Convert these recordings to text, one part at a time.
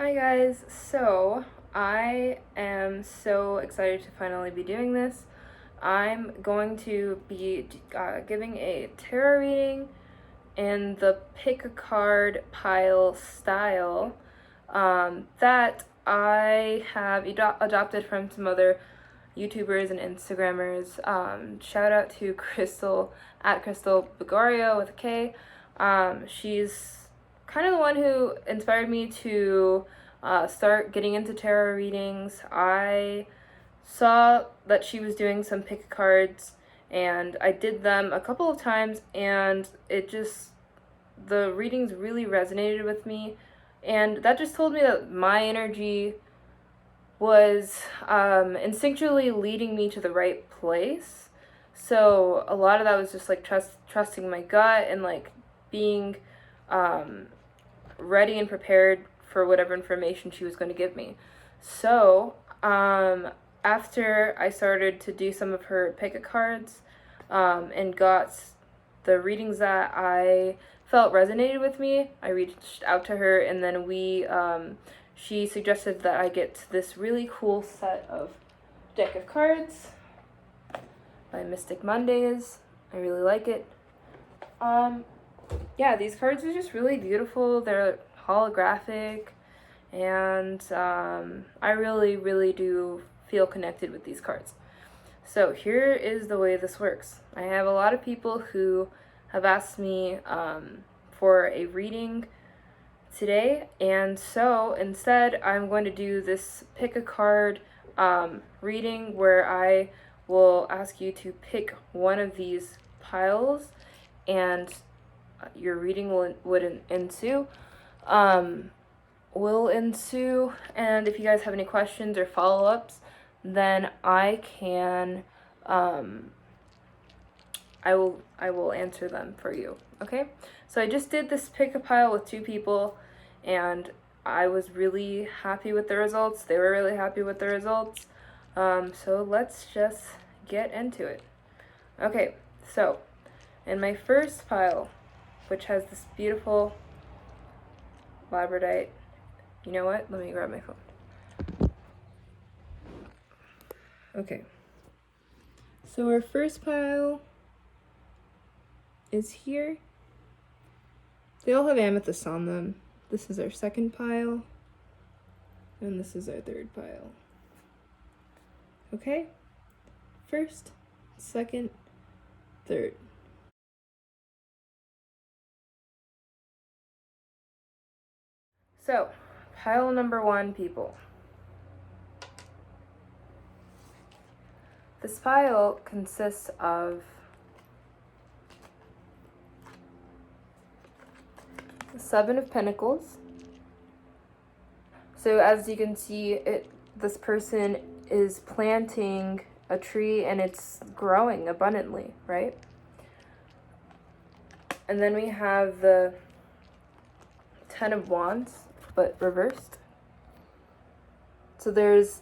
Hi guys, so I am so excited to finally be doing this. I'm going to be giving a tarot reading in the pick a card pile style that I have adopted from some other YouTubers and Instagrammers. Shout out to Crystal at Crystal Begario with a K. She's kind of the one who inspired me to start getting into tarot readings. I saw that she was doing some pick cards, and I did them a couple of times, and the readings really resonated with me, and that just told me that my energy was instinctually leading me to the right place. So a lot of that was just like trusting my gut and like being ready and prepared for whatever information she was going to give me. So after I started to do some of her pick-a cards and got the readings that I felt resonated with me, I reached out to her, and then she suggested that I get this really cool set of deck of cards by Mystic Mondays. I really like it. Yeah, these cards are just really beautiful. They're holographic, and I really, really do feel connected with these cards. So here is the way this works. I have a lot of people who have asked me for a reading today, and so instead I'm going to do this pick a card reading where I will ask you to pick one of these piles, and your reading would ensue. And if you guys have any questions or follow-ups, then I can I will answer them for you. Okay, so I just did this pick a pile with two people, and I was really happy with the results. They were really happy with the results. So let's just get into it. Okay, so in my first pile, which has this beautiful labradorite. You know what? Let me grab my phone. Okay. So our first pile is here. They all have amethyst on them. This is our second pile, and this is our third pile. Okay? First, second, third. So, pile number one, people. This pile consists of the Seven of Pentacles. So as you can see, this person is planting a tree and it's growing abundantly, right? And then we have the Ten of Wands, but reversed. So there's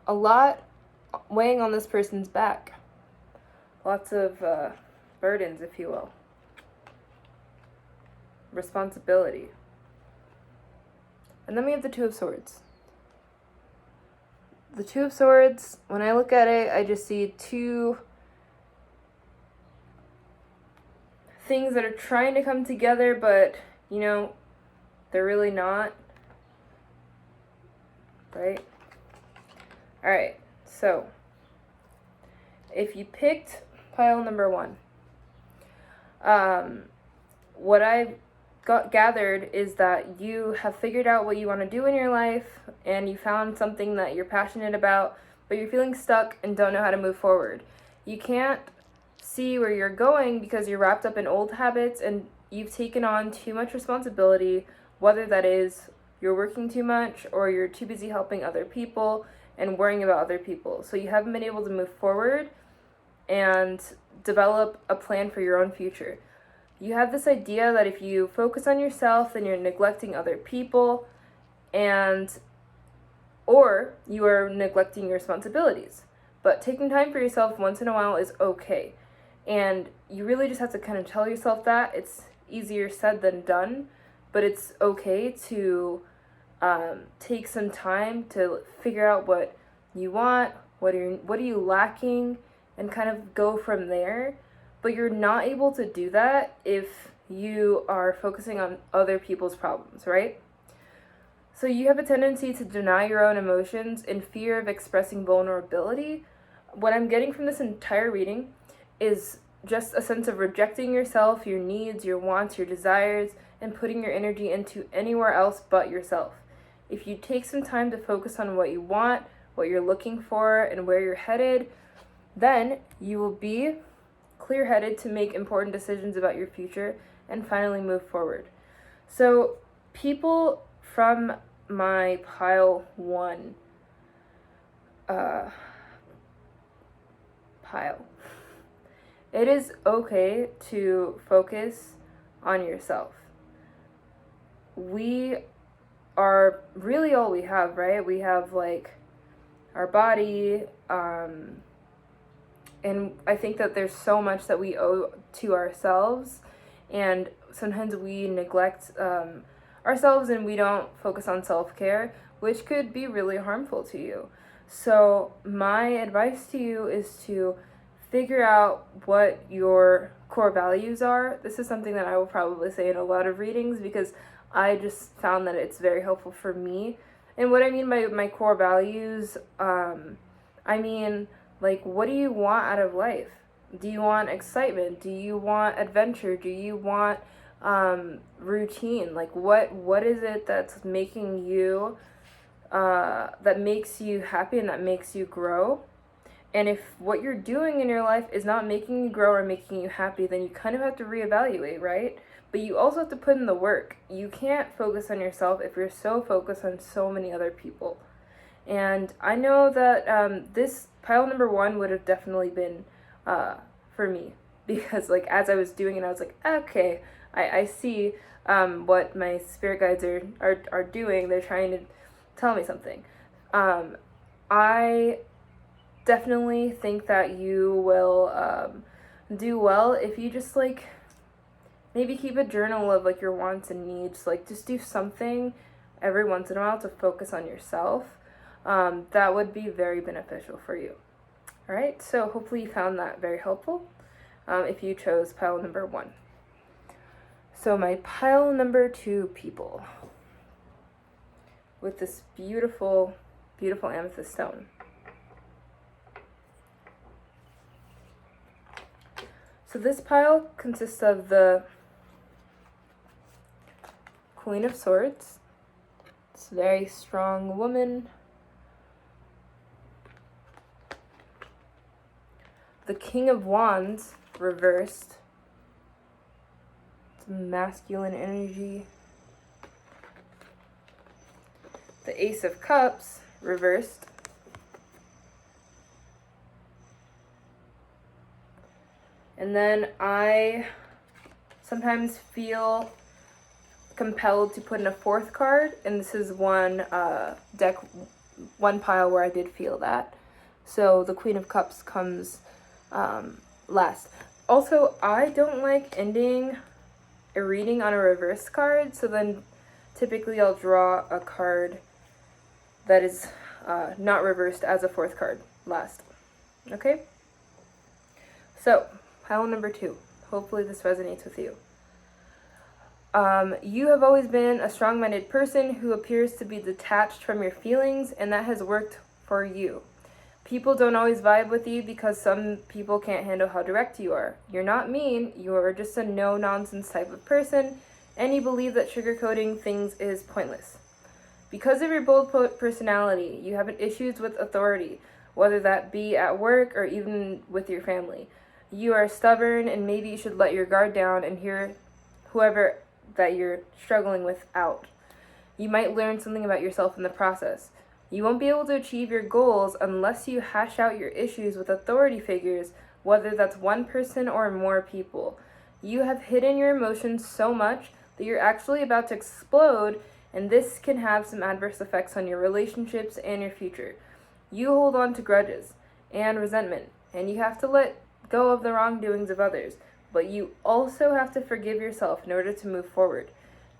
a lot weighing on this person's back. Lots of burdens, if you will. Responsibility. And then we have the Two of Swords. The Two of Swords, when I look at it, I just see two things that are trying to come together, but, you know, they're really not. Right? Alright, so if you picked pile number one, what I've gathered is that you have figured out what you want to do in your life, and you found something that you're passionate about, but you're feeling stuck and don't know how to move forward. You can't see where you're going because you're wrapped up in old habits, and you've taken on too much responsibility, whether that is you're working too much or you're too busy helping other people and worrying about other people. So you haven't been able to move forward and develop a plan for your own future. You have this idea that if you focus on yourself, then you're neglecting other people, or you are neglecting your responsibilities. But taking time for yourself once in a while is okay. And you really just have to kind of tell yourself that. It's easier said than done, but it's okay to take some time to figure out what you want, what are you lacking, and kind of go from there. But you're not able to do that if you are focusing on other people's problems, right? So you have a tendency to deny your own emotions in fear of expressing vulnerability. What I'm getting from this entire reading is just a sense of rejecting yourself, your needs, your wants, your desires, and putting your energy into anywhere else but yourself. If you take some time to focus on what you want, what you're looking for, and where you're headed, then you will be clear-headed to make important decisions about your future and finally move forward. So people from my pile 1 pile, it is okay to focus on yourself. We are really all we have, right? We have like our body, and I think that there's so much that we owe to ourselves, and sometimes we neglect ourselves and we don't focus on self-care, which could be really harmful to you. So my advice to you is to figure out what your core values are. This is something that I will probably say in a lot of readings because I just found that it's very helpful for me. And what I mean by my core values, I mean, like, what do you want out of life? Do you want excitement? Do you want adventure? Do you want routine? Like, what is it that's making you, that makes you happy and that makes you grow? And if what you're doing in your life is not making you grow or making you happy, then you kind of have to reevaluate, right? But you also have to put in the work. You can't focus on yourself if you're so focused on so many other people. And I know that this pile number 1 would have definitely been for me, because like as I was doing it, I was like, okay, I see what my spirit guides are doing. They're trying to tell me something. I definitely think that you will do well if you just like maybe keep a journal of like your wants and needs. Like just do something every once in a while to focus on yourself. That would be very beneficial for you. All right, so hopefully you found that very helpful if you chose pile number 1. So my pile number 2 people with this beautiful, beautiful amethyst stone. So this pile consists of the Queen of Swords. It's a very strong woman. The King of Wands reversed. It's masculine energy. The Ace of Cups reversed. And then I sometimes feel compelled to put in a 4th card, and this is one pile where I did feel that. So the Queen of Cups comes last. Also, I don't like ending a reading on a reverse card, so then typically I'll draw a card that is not reversed as a 4th card last. Okay? So, pile number 2. Hopefully this resonates with you. You have always been a strong-minded person who appears to be detached from your feelings, and that has worked for you. People don't always vibe with you because some people can't handle how direct you are. You're not mean, you're just a no-nonsense type of person, and you believe that sugarcoating things is pointless. Because of your bold personality, you have issues with authority, whether that be at work or even with your family. You are stubborn, and maybe you should let your guard down and hear whoever that you're struggling with out. You might learn something about yourself in the process. You won't be able to achieve your goals unless you hash out your issues with authority figures, whether that's one person or more people. You have hidden your emotions so much that you're actually about to explode, and this can have some adverse effects on your relationships and your future. You hold on to grudges and resentment, and you have to let go of the wrongdoings of others, but you also have to forgive yourself in order to move forward.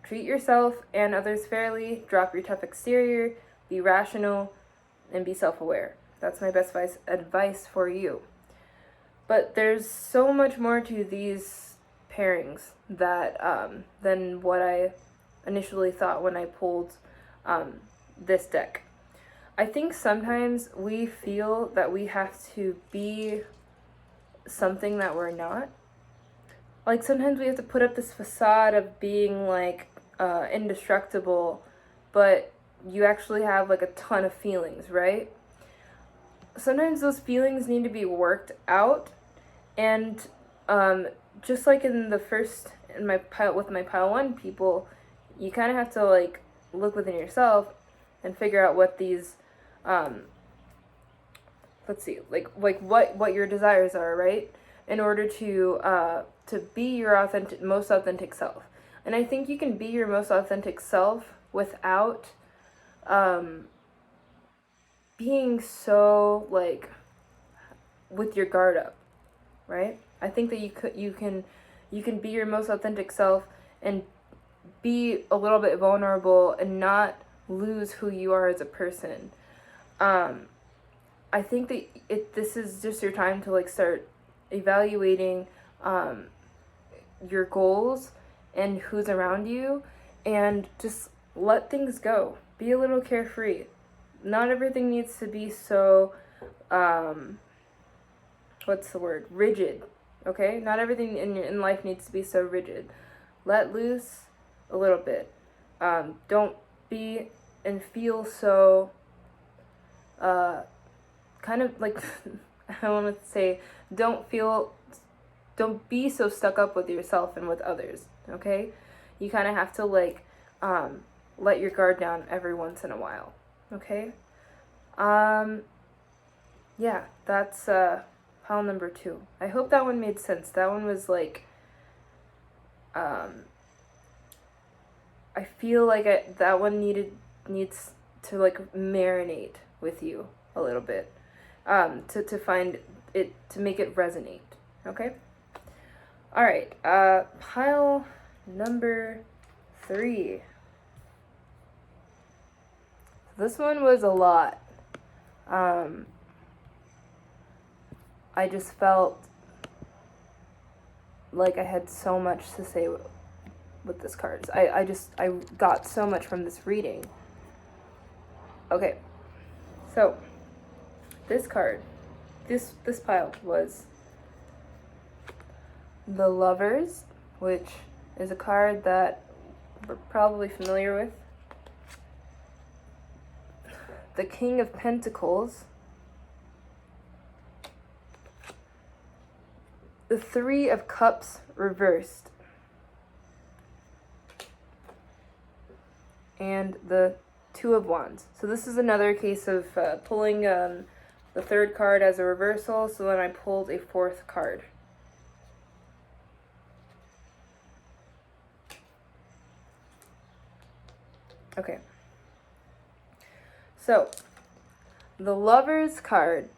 Treat yourself and others fairly, drop your tough exterior, be rational, and be self-aware. That's my best advice for you. But there's so much more to these pairings that than what I initially thought when I pulled this deck. I think sometimes we feel that we have to be something that we're not. Like sometimes we have to put up this facade of being like indestructible, but you actually have like a ton of feelings, right? Sometimes those feelings need to be worked out, and just like in the first in my pile with my pile 1 people, you kind of have to like look within yourself and figure out what these let's see, like what your desires are, right? In order to be your most authentic self. And I think you can be your most authentic self without being so like with your guard up, right? I think that you can be your most authentic self and be a little bit vulnerable and not lose who you are as a person. I think that this is just your time to like start evaluating your goals and who's around you, and just let things go. Be a little carefree. Not everything needs to be so rigid. Okay? Not everything in life needs to be so rigid. Let loose a little bit. Don't be and feel so kind of like I want to say don't be so stuck up with yourself and with others, okay? You kind of have to like let your guard down every once in a while, okay? Yeah, that's pile number 2. I hope that one made sense. That one was like I feel like that one needs to like marinate with you a little bit to find it, to make it resonate, okay? All right, pile number 3. This one was a lot. I just felt like I had so much to say with this card. I got so much from this reading. Okay, so this card, this pile was the Lovers, which is a card that we're probably familiar with. The King of Pentacles. The Three of Cups reversed. And the Two of Wands. So this is another case of pulling the 3rd card as a reversal, so then I pulled a 4th card. Okay. So, the Lovers card,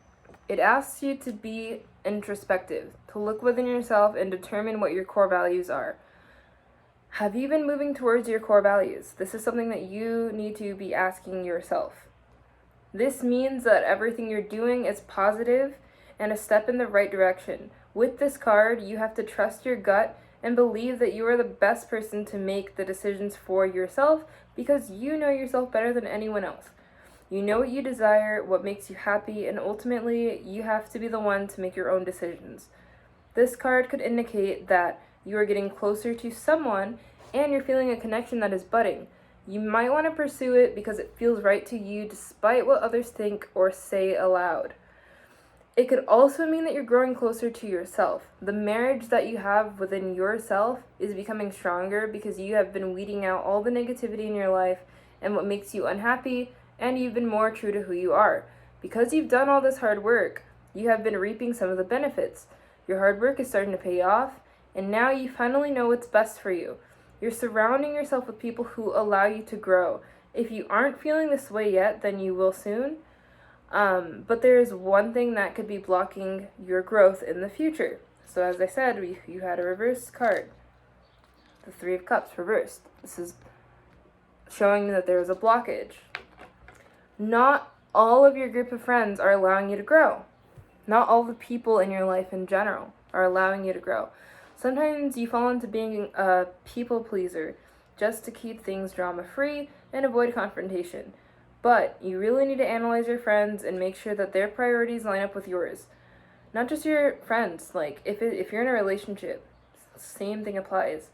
it asks you to be introspective, to look within yourself and determine what your core values are. Have you been moving towards your core values? This is something that you need to be asking yourself. This means that everything you're doing is positive and a step in the right direction. With this card, you have to trust your gut and believe that you are the best person to make the decisions for yourself, because you know yourself better than anyone else. You know what you desire, what makes you happy, and ultimately, you have to be the one to make your own decisions. This card could indicate that you are getting closer to someone and you're feeling a connection that is budding. You might want to pursue it because it feels right to you despite what others think or say aloud. It could also mean that you're growing closer to yourself. The marriage that you have within yourself is becoming stronger because you have been weeding out all the negativity in your life and what makes you unhappy, and you've been more true to who you are. Because you've done all this hard work, you have been reaping some of the benefits. Your hard work is starting to pay off, and now you finally know what's best for you. You're surrounding yourself with people who allow you to grow. If you aren't feeling this way yet, then you will soon. But there is one thing that could be blocking your growth in the future. So as I said, you had a reverse card. the Three of Cups reversed. This is showing that there is a blockage. Not all of your group of friends are allowing you to grow. Not all the people in your life in general are allowing you to grow. Sometimes you fall into being a people pleaser just to keep things drama-free and avoid confrontation. But you really need to analyze your friends and make sure that their priorities line up with yours. Not just your friends, like if you're in a relationship, same thing applies.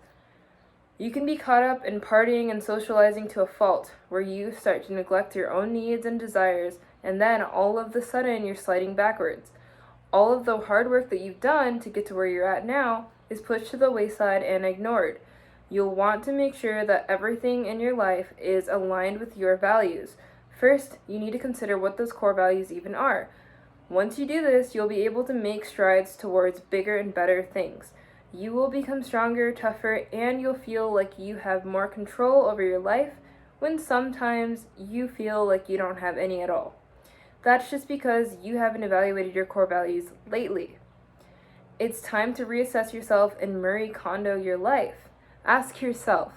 You can be caught up in partying and socializing to a fault, where you start to neglect your own needs and desires, and then all of a sudden you're sliding backwards. All of the hard work that you've done to get to where you're at now is pushed to the wayside and ignored. You'll want to make sure that everything in your life is aligned with your values. First, you need to consider what those core values even are. Once you do this, you'll be able to make strides towards bigger and better things. You will become stronger, tougher, and you'll feel like you have more control over your life when sometimes you feel like you don't have any at all. That's just because you haven't evaluated your core values lately. It's time to reassess yourself and Marie Kondo your life. Ask yourself,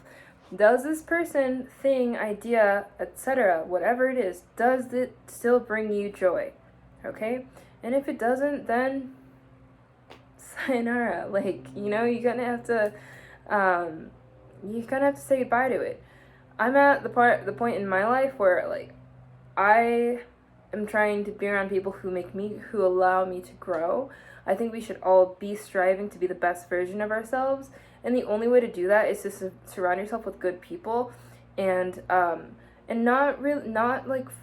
does this person, thing, idea, etc., whatever it is, does it still bring you joy? Okay? And if it doesn't, then sayonara. You're gonna have to say goodbye to it. I'm at the point in my life where I am trying to be around people who allow me to grow. I think we should all be striving to be the best version of ourselves, and the only way to do that is to surround yourself with good people, and not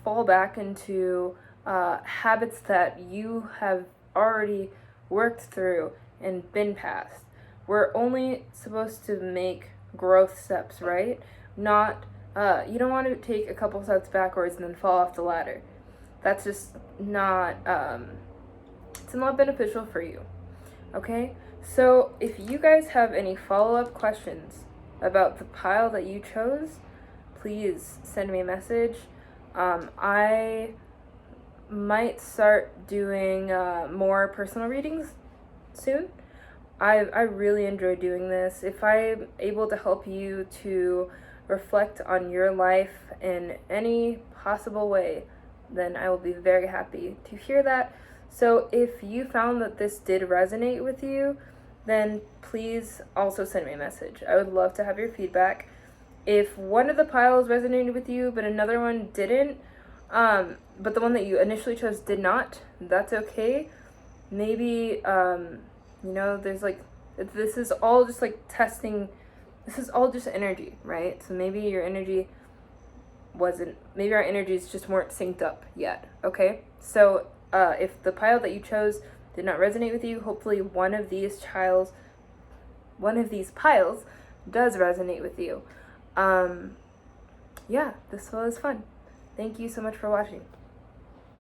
fall back into habits that you have already worked through and been past. We're only supposed to make growth steps, right? Not you don't want to take a couple steps backwards and then fall off the ladder. That's just not it's not beneficial for you. Okay? So if you guys have any follow-up questions about the pile that you chose, please send me a message. I might start doing more personal readings soon. I really enjoy doing this. If I'm able to help you to reflect on your life in any possible way, then I will be very happy to hear that. So if you found that this did resonate with you, then please also send me a message. I would love to have your feedback. If one of the piles resonated with you but another one didn't, but the one that you initially chose did not, that's okay. Maybe there's this is all just testing. This is all just energy, right? So maybe your energy maybe our energies just weren't synced up yet. Okay, so if the pile that you chose did not resonate with you, hopefully one of these piles does resonate with you. Yeah, this was fun. Thank you so much for watching.